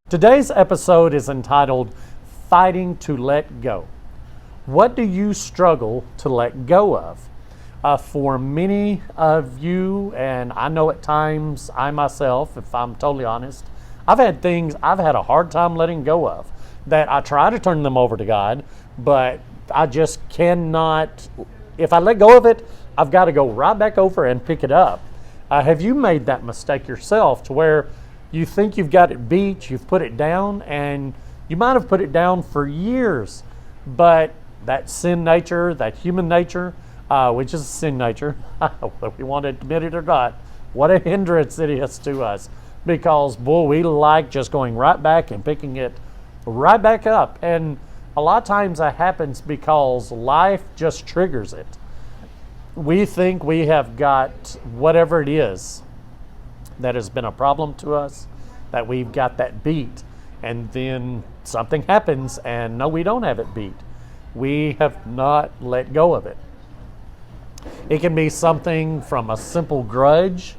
Today's episode is entitled Fighting to Let Go. What do you struggle to let go of? For many of you, and I know at times I myself, if I'm totally honest, I've had things I've had a hard time letting go of that I try to turn them over to God, but I just cannot. If I let go of it, I've got to go right back over and pick it up. Have you made that mistake yourself to where you think you've got it beat, you've put it down, and you might have put it down for years, but that sin nature, that human nature, which is a sin nature, whether we want to admit it or not, what a hindrance it is to us. Because, boy, we like just going right back and picking it right back up. And a lot of times that happens because life just triggers it. We think we have got whatever it is that has been a problem to us, that we've got that beat, and then something happens and no, we don't have it beat. We have not let go of it. It can be something from a simple grudge.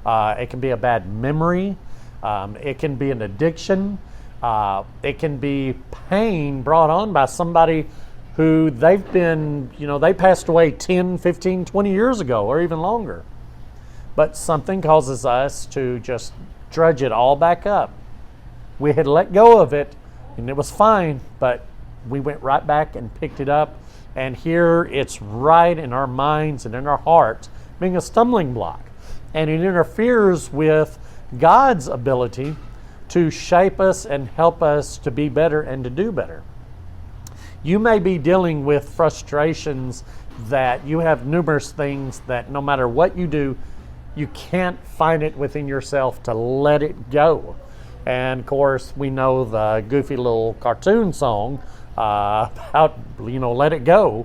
It can be a bad memory. It can be an addiction. It can be pain brought on by somebody who they passed away 10, 15, 20 years ago or even longer. But something causes us to just drudge it all back up. We had let go of it and it was fine, but we went right back and picked it up. And here it's right in our minds and in our hearts, being a stumbling block. And it interferes with God's ability to shape us and help us to be better and to do better. You may be dealing with frustrations that you have numerous things that no matter what you do, you can't find it within yourself to let it go. And of course, we know the goofy little cartoon song about, let it go.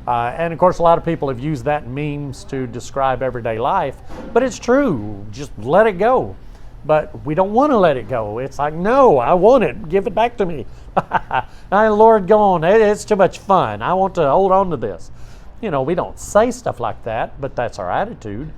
And of course, a lot of people have used that in memes to describe everyday life. But it's true, just let it go. But we don't want to let it go. It's like, no, I want it. Give it back to me. Lord, go on. It's too much fun. I want to hold on to this. We don't say stuff like that, but that's our attitude.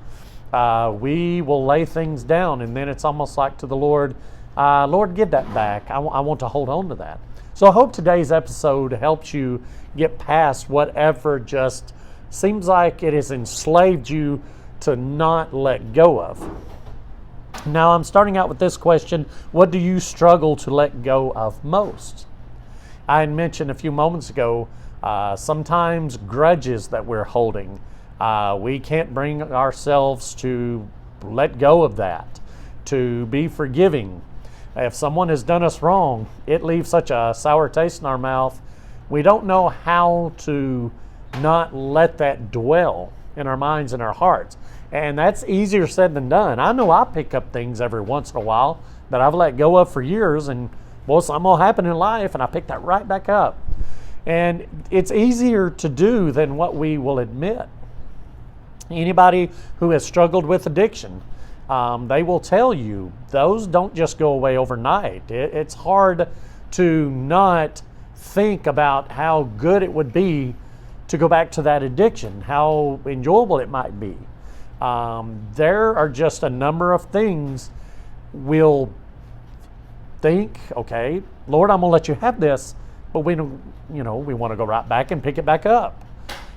We will lay things down, and then it's almost like to the Lord, Lord, give that back. I want to hold on to that. So I hope today's episode helps you get past whatever just seems like it has enslaved you to not let go of. Now I'm starting out with this question: what do you struggle to let go of most? I had mentioned a few moments ago, sometimes grudges that we're holding. We can't bring ourselves to let go of that, to be forgiving. If someone has done us wrong, it leaves such a sour taste in our mouth. We don't know how to not let that dwell in our minds and our hearts. And that's easier said than done. I know I pick up things every once in a while that I've let go of for years, and something will happen in life and I pick that right back up. And it's easier to do than what we will admit. Anybody who has struggled with addiction, they will tell you those don't just go away overnight. It's hard to not think about how good it would be to go back to that addiction, how enjoyable it might be. There are just a number of things we'll think, okay, Lord, I'm going to let you have this, but we want to go right back and pick it back up.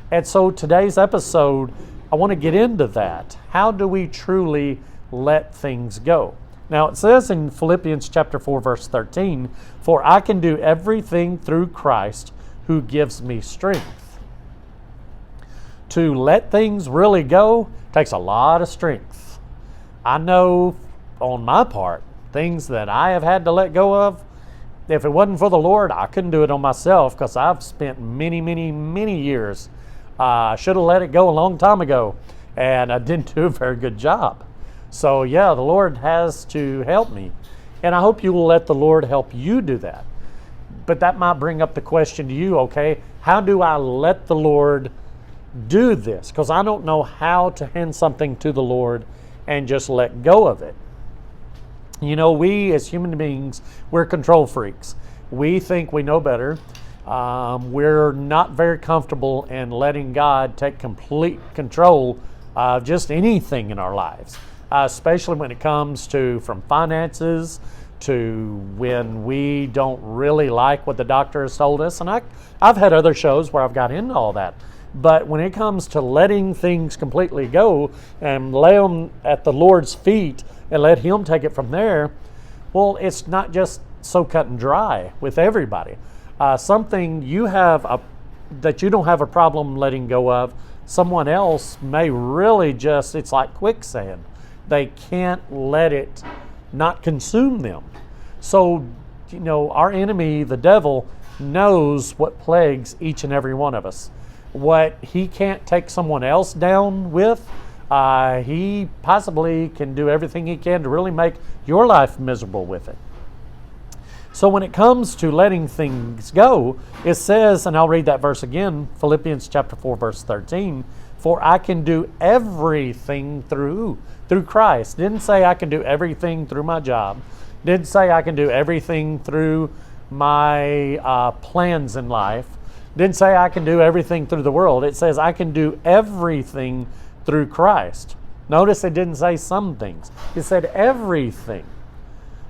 And so today's episode, I want to get into that. How do we truly let things go? Now it says in Philippians chapter 4, verse 13, "For I can do everything through Christ who gives me strength." To let things really go takes a lot of strength. I know on my part, things that I have had to let go of, if it wasn't for the Lord, I couldn't do it on myself, because I've spent many, many, many years. I should have let it go a long time ago, and I didn't do a very good job. So yeah, the Lord has to help me, and I hope you will let the Lord help you do that. But that might bring up the question to you, okay, how do I let the Lord do this? Because I don't know how to hand something to the Lord and just let go of it. We as human beings, we're control freaks. We think we know better. We're not very comfortable in letting God take complete control of just anything in our lives, especially when it comes to from finances to when we don't really like what the doctor has told us. And I've had other shows where I've got into all that. But when it comes to letting things completely go and lay them at the Lord's feet and let Him take it from there, well, it's not just so cut and dry with everybody. Something you have that you don't have a problem letting go of, someone else may really just, it's like quicksand. They can't let it not consume them. So, our enemy, the devil, knows what plagues each and every one of us. What he can't take someone else down with, he possibly can do everything he can to really make your life miserable with it. So when it comes to letting things go, it says, and I'll read that verse again, Philippians chapter 4, verse 13, for I can do everything through Christ. Didn't say I can do everything through my job. Didn't say I can do everything through my plans in life. Didn't say I can do everything through the world. It says I can do everything through Christ. Notice it didn't say some things. It said everything.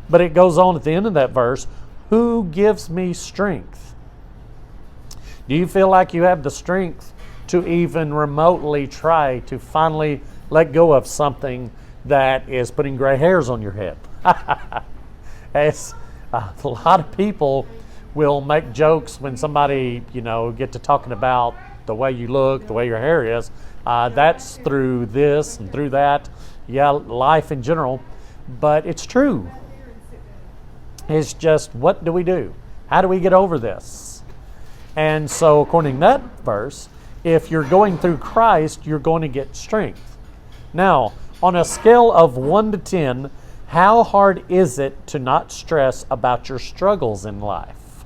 But it goes on at the end of that verse, who gives me strength? Do you feel like you have the strength to even remotely try to finally let go of something that is putting gray hairs on your head? A lot of people will make jokes when somebody, get to talking about the way you look, the way your hair is. That's through this and through that. Yeah, life in general. But it's true. It's just, what do we do? How do we get over this? And so, according to that verse, if you're going through Christ, you're going to get strength. Now, on a scale of 1 to 10, how hard is it to not stress about your struggles in life?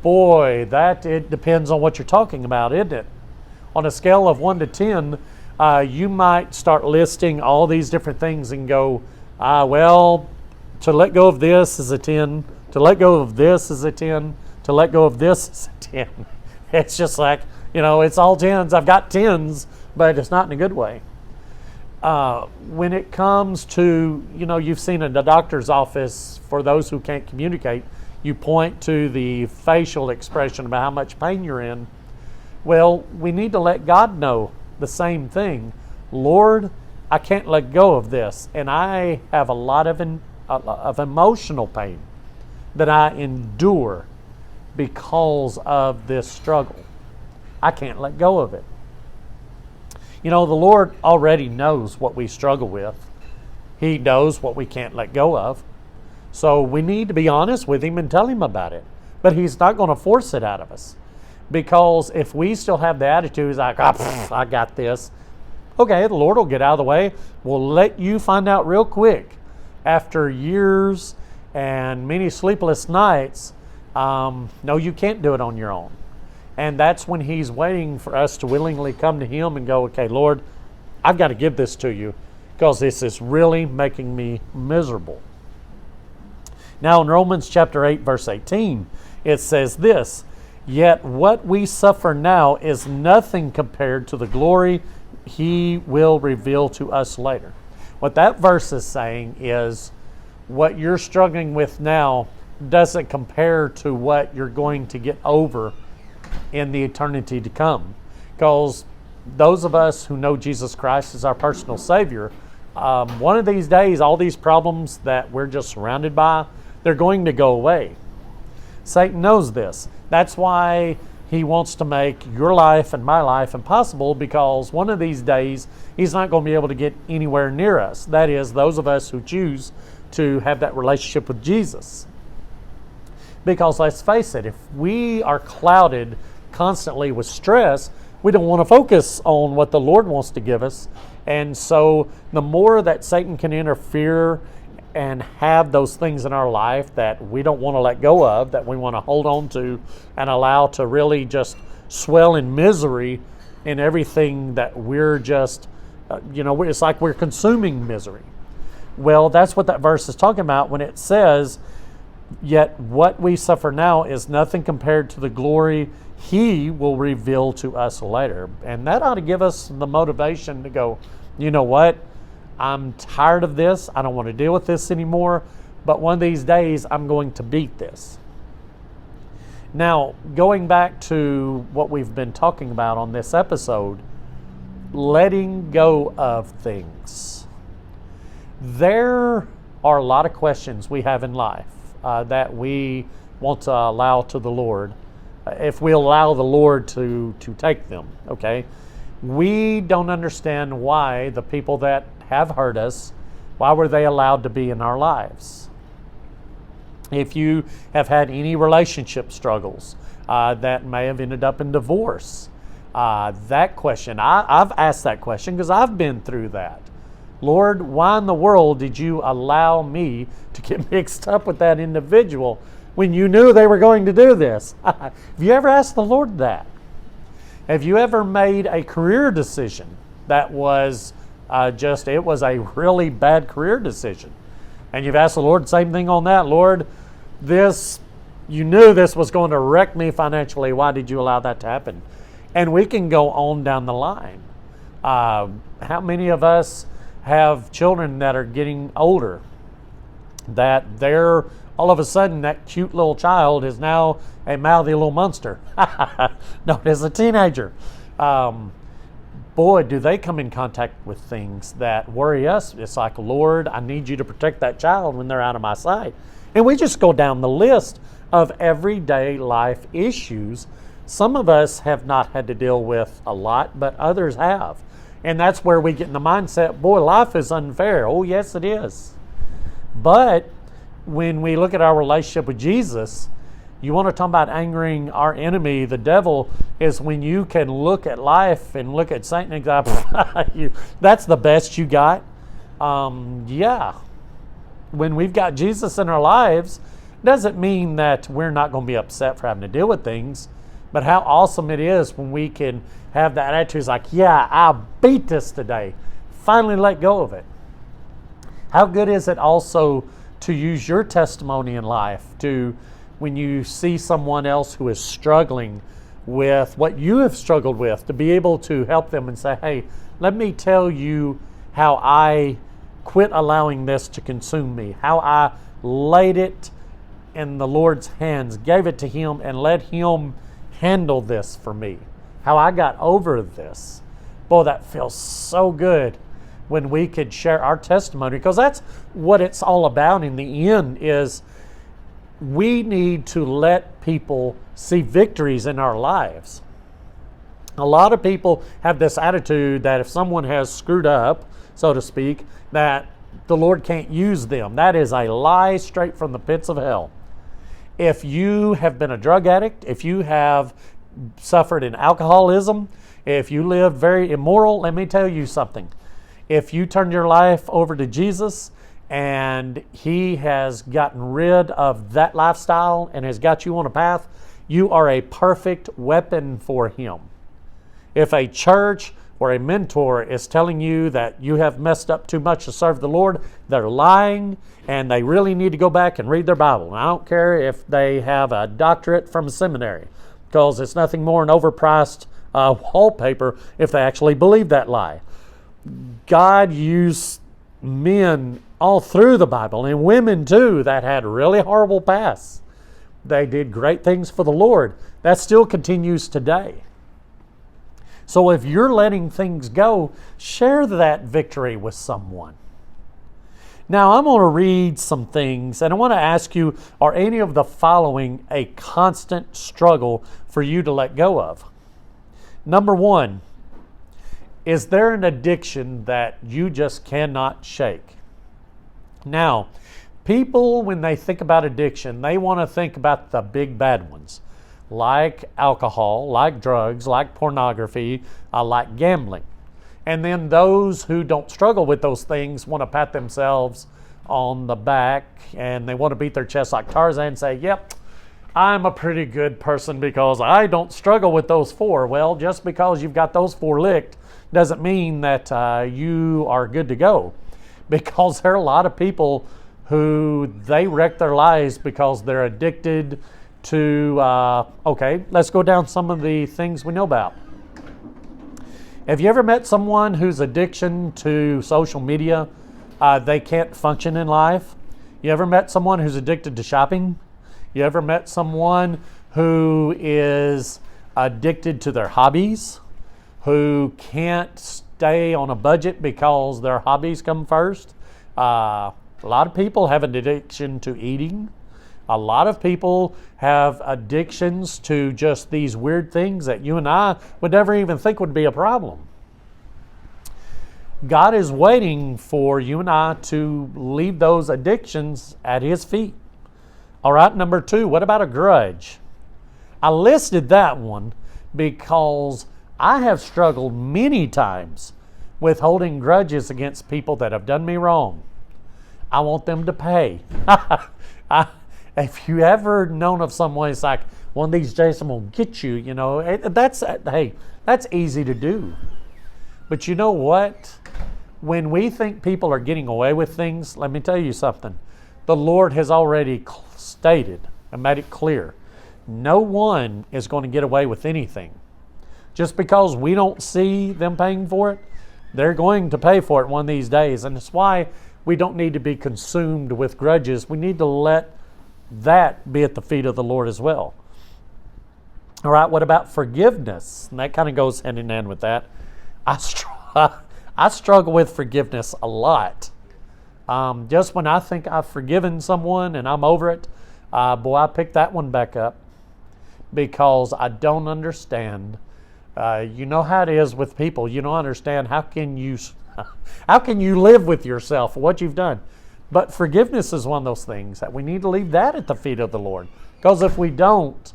Boy, it depends on what you're talking about, isn't it? On a scale of 1 to 10, you might start listing all these different things and go, well, to let go of this is a 10, to let go of this is a 10, to let go of this is a 10. It's just like, it's all 10s. I've got 10s, but it's not in a good way. When it comes to, you've seen in the doctor's office, for those who can't communicate, you point to the facial expression about how much pain you're in. Well, we need to let God know the same thing. Lord, I can't let go of this, and I have a lot of emotional pain that I endure because of this struggle. I can't let go of it. The Lord already knows what we struggle with. He knows what we can't let go of. So we need to be honest with Him and tell Him about it. But He's not going to force it out of us. Because if we still have the attitude like, I got this, okay, the Lord will get out of the way. We'll let you find out real quick. After years and many sleepless nights, no, you can't do it on your own. And that's when He's waiting for us to willingly come to Him and go, okay, Lord, I've got to give this to you because this is really making me miserable. Now in Romans chapter 8, verse 18, it says this, yet what we suffer now is nothing compared to the glory He will reveal to us later. What that verse is saying is what you're struggling with now doesn't compare to what you're going to get over in the eternity to come. Because those of us who know Jesus Christ as our personal Savior, one of these days, all these problems that we're just surrounded by, they're going to go away. Satan knows this. That's why he wants to make your life and my life impossible, because one of these days, he's not going to be able to get anywhere near us. That is, those of us who choose to have that relationship with Jesus. Because let's face it, if we are clouded constantly with stress, we don't want to focus on what the Lord wants to give us. And so the more that Satan can interfere and have those things in our life that we don't want to let go of, that we want to hold on to and allow to really just swell in misery in everything that we're just, it's like we're consuming misery. Well, that's what that verse is talking about when it says, yet what we suffer now is nothing compared to the glory He will reveal to us later. And that ought to give us the motivation to go, you know what? I'm tired of this. I don't want to deal with this anymore. but one of these days I'm going to beat this. Now, going back to what we've been talking about on this episode, letting go of things. There are a lot of questions we have in life that we want to allow to the Lord. If we allow the Lord to take them, okay? We don't understand why the people that have hurt us, why were they allowed to be in our lives? If you have had any relationship struggles that may have ended up in divorce, that question, I've asked that question because I've been through that. Lord, why in the world did you allow me to get mixed up with that individual when you knew they were going to do this? Have you ever asked the Lord that? Have you ever made a career decision that was it was a really bad career decision? And you've asked the Lord the same thing on that. Lord, you knew this was going to wreck me financially. Why did you allow that to happen? And we can go on down the line. How many of us have children that are getting older, that they're all of a sudden that cute little child is now a mouthy little monster? No, as a teenager. Boy, do they come in contact with things that worry us. It's like, Lord, I need you to protect that child when they're out of my sight. And we just go down the list of everyday life issues. Some of us have not had to deal with a lot, but others have. And that's where we get in the mindset, boy, life is unfair. Oh, yes, it is. But when we look at our relationship with Jesus, you want to talk about angering our enemy, the devil, is when you can look at life and look at Satan and go, that's the best you got. Yeah. When we've got Jesus in our lives, doesn't mean that we're not going to be upset for having to deal with things, but how awesome it is when we can have that attitude. It's like, yeah, I beat this today. Finally let go of it. How good is it also to use your testimony in life to, when you see someone else who is struggling with what you have struggled with, to be able to help them and say, hey, let me tell you how I quit allowing this to consume me, how I laid it in the Lord's hands, gave it to Him, and let Him handle this for me, how I got over this. Boy, that feels so good when we could share our testimony, because that's what it's all about in the end. Is we need to let people see victories in our lives. A lot of people have this attitude that if someone has screwed up, so to speak, that the Lord can't use them. That is a lie straight from the pits of hell. If you have been a drug addict, if you have suffered in alcoholism, if you lived very immoral, let me tell you something. If you turn your life over to Jesus and He has gotten rid of that lifestyle and has got you on a path, you are a perfect weapon for Him. If a church or a mentor is telling you that you have messed up too much to serve the Lord, they're lying, and they really need to go back and read their Bible. And I don't care if they have a doctorate from a seminary, because it's nothing more than overpriced wallpaper if they actually believe that lie. God used men all through the Bible, and women too, that had really horrible pasts. They did great things for the Lord. That still continues today. So if you're letting things go, share that victory with someone. Now I'm going to read some things, and I want to ask you, are any of the following a constant struggle for you to let go of? Number one, is there an addiction that you just cannot shake? Now, people, when they think about addiction, they want to think about the big bad ones, like alcohol, like drugs, like pornography, like gambling. And then those who don't struggle with those things want to pat themselves on the back, and they want to beat their chest like Tarzan and say, yep, I'm a pretty good person because I don't struggle with those four. Well, just because you've got those four licked doesn't mean that you are good to go, because there are a lot of people who they wreck their lives because they're addicted to, okay, let's go down some of the things we know about. Have you ever met someone whose addiction to social media, they can't function in life? You ever met someone who's addicted to shopping? You ever met someone who is addicted to their hobbies, who can't stay on a budget because their hobbies come first? A lot of people have an addiction to eating. A lot of people have addictions to just these weird things that you and I would never even think would be a problem. God is waiting for you and I to leave those addictions at His feet. All right, number 2, what about a grudge? I listed that one because I have struggled many times with holding grudges against people that have done me wrong. I want them to pay. If you ever known of someone, it's like, one of these days I'm going to get you, that's easy to do. But you know what? When we think people are getting away with things, let me tell you something. The Lord has already stated and made it clear. No one is going to get away with anything. Just because we don't see them paying for it, they're going to pay for it one of these days. And it's why we don't need to be consumed with grudges. We need to let that be at the feet of the Lord as well. All right, what about forgiveness? And that kind of goes hand in hand with that. I struggle with forgiveness a lot. Just when I think I've forgiven someone and I'm over it, I pick that one back up because I don't understand. You know how it is with people. You don't understand how can you live with yourself for what you've done. But forgiveness is one of those things that we need to leave that at the feet of the Lord. Because if we don't,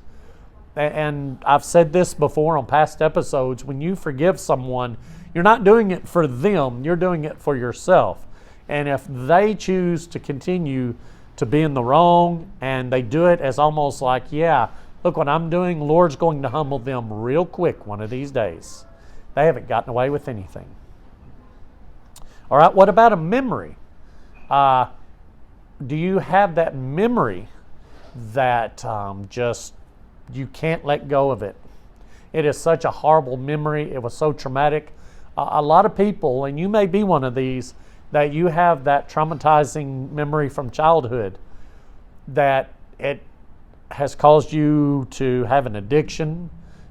and I've said this before on past episodes, when you forgive someone, you're not doing it for them, you're doing it for yourself. And if they choose to continue to be in the wrong and they do it as almost like, yeah, look what I'm doing, Lord's going to humble them real quick one of these days. They haven't gotten away with anything. All right, what about a memory? Do you have that memory that just you can't let go of it? It is such a horrible memory. It was so traumatic. A lot of people, and you may be one of these, that you have that traumatizing memory from childhood that it has caused you to have an addiction.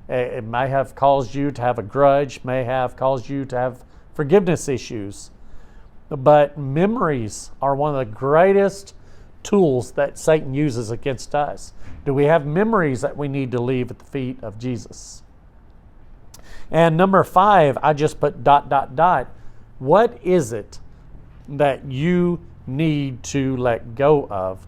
It may have caused you to have a grudge, may have caused you to have forgiveness issues. But memories are one of the greatest tools that Satan uses against us. Do we have memories that we need to leave at the feet of Jesus? And number 5, I just put ... What is it that you need to let go of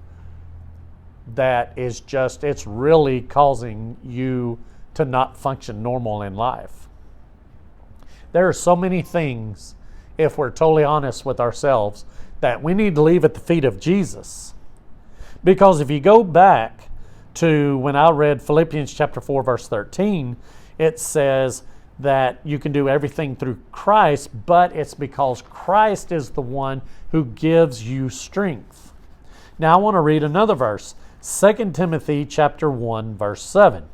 that is just, it's really causing you to not function normal in life? There are so many things, if we're totally honest with ourselves, that we need to leave at the feet of Jesus. Because if you go back to when I read Philippians chapter 4, verse 13, it says that you can do everything through Christ, but it's because Christ is the one who gives you strength. Now I want to read another verse, 2 Timothy chapter 1, verse 7.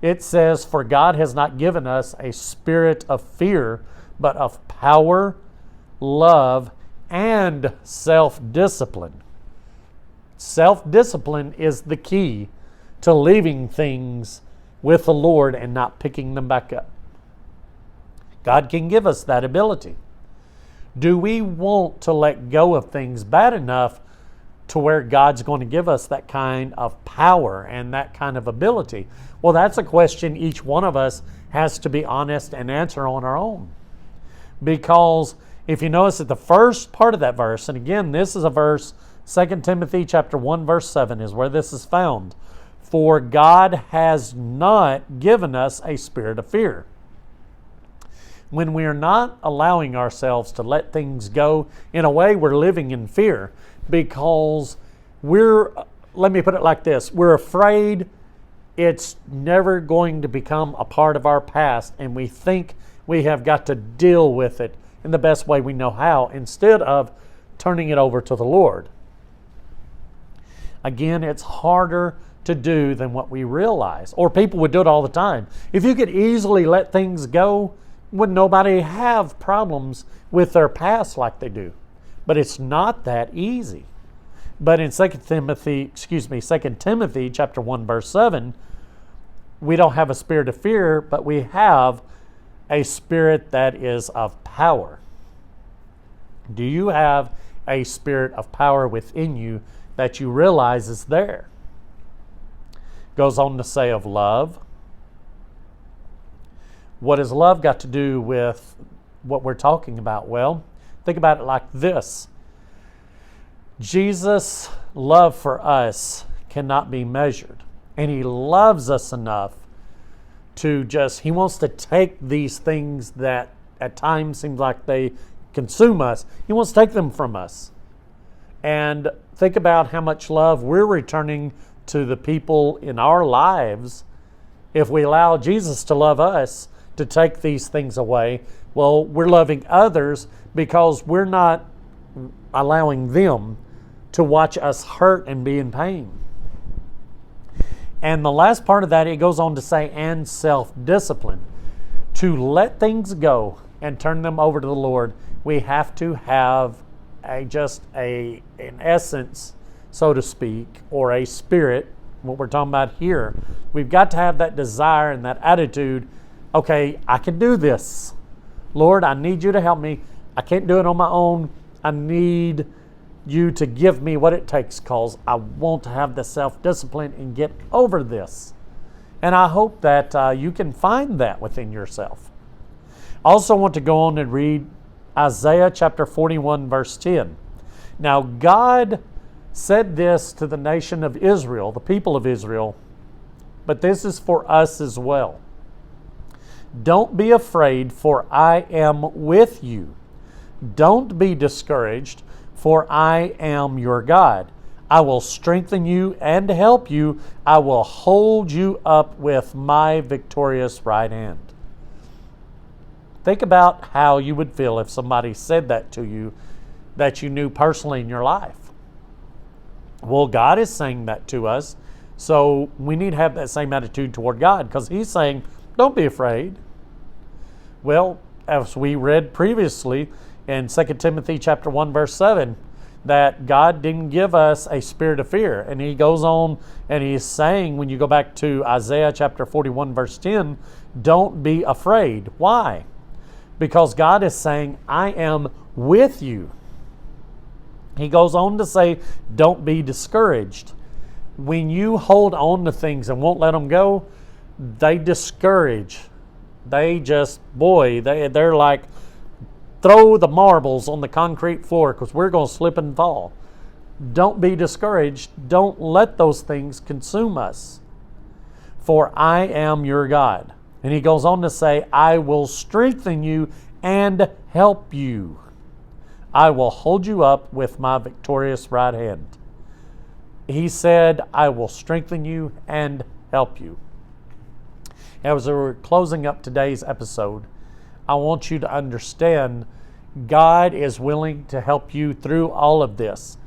It says, "For God has not given us a spirit of fear, but of power, love, and self-discipline." Self-discipline is the key to leaving things with the Lord and not picking them back up. God can give us that ability. Do we want to let go of things bad enough to where God's going to give us that kind of power and that kind of ability? Well, that's a question each one of us has to be honest and answer on our own. Because if you notice at the first part of that verse, and again, this is a verse, 2 Timothy chapter 1, verse 7 is where this is found. "For God has not given us a spirit of fear." When we are not allowing ourselves to let things go, in a way we're living in fear because let me put it like this, we're afraid it's never going to become a part of our past, and we think we have got to deal with it in the best way we know how instead of turning it over to the Lord. Again, it's harder to do than what we realize, or people would do it all the time. If you could easily let things go, would nobody have problems with their past like they do? But it's not that easy. But in 2 Timothy chapter 1, verse 7, we don't have a spirit of fear, but we have a spirit that is of power. Do you have a spirit of power within you that you realize is there? Goes on to say of love. What has love got to do with what we're talking about? Well, think about it like this. Jesus' love for us cannot be measured. And he loves us enough to he wants to take these things that at times seem like they consume us. He wants to take them from us. And think about how much love we're returning to the people in our lives if we allow Jesus to love us to take these things away. Well, we're loving others because we're not allowing them to watch us hurt and be in pain. And the last part of that, it goes on to say, and self-discipline. To let things go and turn them over to the Lord, we have to have an essence, so to speak, or a spirit, what we're talking about here. We've got to have that desire and that attitude. Okay, I can do this. Lord, I need you to help me. I can't do it on my own. I need you to give me what it takes, because I want to have the self-discipline and get over this. And I hope that you can find that within yourself. I also want to go on and read Isaiah chapter 41, verse 10. Now, God said this to the nation of Israel, the people of Israel, but this is for us as well. Don't be afraid, for I am with you. Don't be discouraged, for I am your God. I will strengthen you and help you. I will hold you up with my victorious right hand. Think about how you would feel if somebody said that to you that you knew personally in your life. Well, God is saying that to us, so we need to have that same attitude toward God, because He's saying, don't be afraid. Well, as we read previously in 2 Timothy chapter 1, verse 7, that God didn't give us a spirit of fear. And He goes on and He's saying, when you go back to Isaiah chapter 41, verse 10, don't be afraid. Why? Because God is saying, I am with you. He goes on to say, don't be discouraged. When you hold on to things and won't let them go, they discourage. They just, they're like, throw the marbles on the concrete floor, because we're going to slip and fall. Don't be discouraged. Don't let those things consume us. For I am your God. And He goes on to say, I will strengthen you and help you. I will hold you up with my victorious right hand. He said, I will strengthen you and help you. As we're closing up today's episode, I want you to understand God is willing to help you through all of this.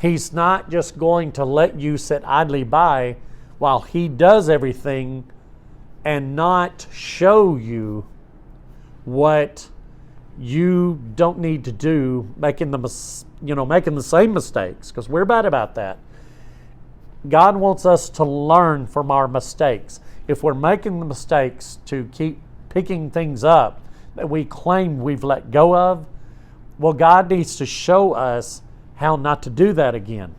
He's not just going to let you sit idly by while He does everything and not show you what you don't need to do, making the same mistakes, because we're bad about that. God wants us to learn from our mistakes. If we're making the mistakes to keep picking things up that we claim we've let go of, well, God needs to show us how not to do that again.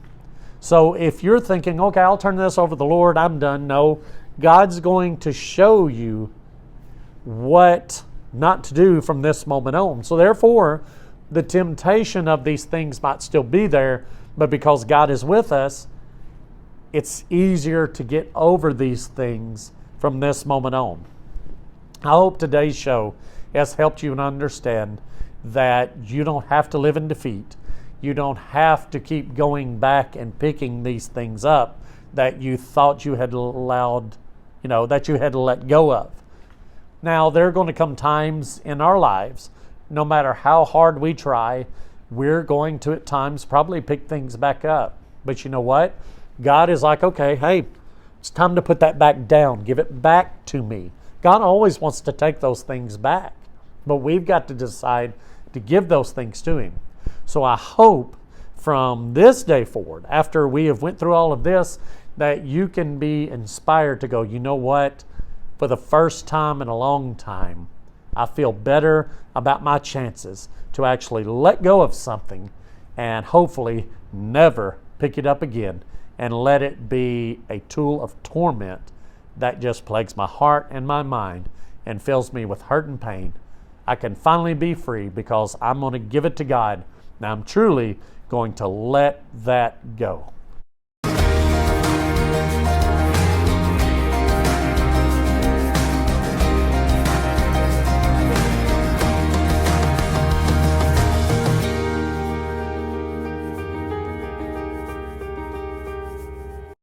So if you're thinking, okay, I'll turn this over to the Lord, I'm done. No, God's going to show you what not to do from this moment on. So therefore, the temptation of these things might still be there, but because God is with us, it's easier to get over these things from this moment on. I hope today's show has helped you understand that you don't have to live in defeat. You don't have to keep going back and picking these things up that you thought you had that you had to let go of. Now, there are going to come times in our lives, no matter how hard we try, we're going to at times probably pick things back up. But you know what? God is like, okay, hey, it's time to put that back down. Give it back to me. God always wants to take those things back, but we've got to decide to give those things to Him. So I hope from this day forward, after we have went through all of this, that you can be inspired to go, you know what? For the first time in a long time, I feel better about my chances to actually let go of something and hopefully never pick it up again and let it be a tool of torment that just plagues my heart and my mind and fills me with hurt and pain. I can finally be free because I'm going to give it to God. Now I'm truly going to let that go.